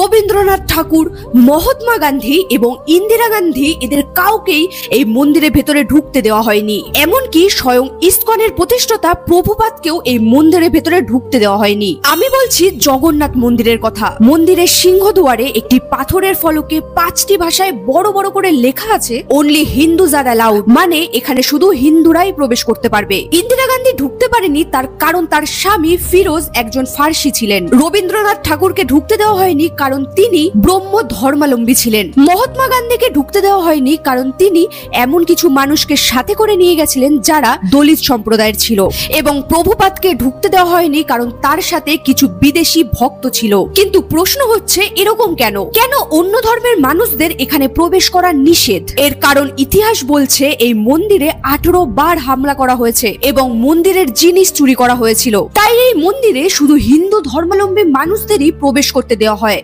রবীন্দ্রনাথ ঠাকুর, মহাত্মা গান্ধী এবং ইন্দিরা গান্ধী এদের কাউকেই এই মন্দিরের ভেতরে ঢুকতে দেওয়া হয়নি। এমনকি স্বয়ং ইসকনের প্রতিষ্ঠাতা প্রভুপাদকেও এই মন্দিরের ভেতরে ঢুকতে দেওয়া হয়নি। আমি বলছি জগন্নাথ মন্দিরের কথা। মন্দিরের সিংহদুয়ারে একটি পাথরের ফলকে 5টি ভাষায় বড় বড় করে লেখা আছে অনলি হিন্দুজ আর অ্যালাউড, মানে এখানে শুধু হিন্দুরাই প্রবেশ করতে পারবে। ইন্দিরা গান্ধী ঢুকতে পারেনি, তার কারণ তার স্বামী ফিরোজ একজন ফার্সি ছিলেন। রবীন্দ্রনাথ ঠাকুরকে ঢুকতে দেওয়া হয়নি কারণ তিনি ব্রহ্ম ধর্মাবলম্বী ছিলেন। মহাত্মা গান্ধীকে ঢুকতে দেওয়া হয়নি কারণ তিনি এমন কিছু মানুষকে সাথে করে নিয়ে গেছিলেন যারা দলিত সম্প্রদায়ের ছিল। এবং প্রভুপাদকে ঢুকতে দেওয়া হয়নি কারণ তার সাথে কিছু বিদেশি ভক্ত ছিল। কিন্তু প্রশ্ন হচ্ছে এরকম কেন অন্য ধর্মের মানুষদের এখানে প্রবেশ করা নিষেধ? এর কারণ ইতিহাস বলছে এই মন্দিরে 18 বার হামলা করা হয়েছে এবং মন্দিরের জিনিস চুরি করা হয়েছিল। তাই এই মন্দিরে শুধু হিন্দু ধর্মাবলম্বী মানুষদেরই প্রবেশ করতে দেওয়া হয়।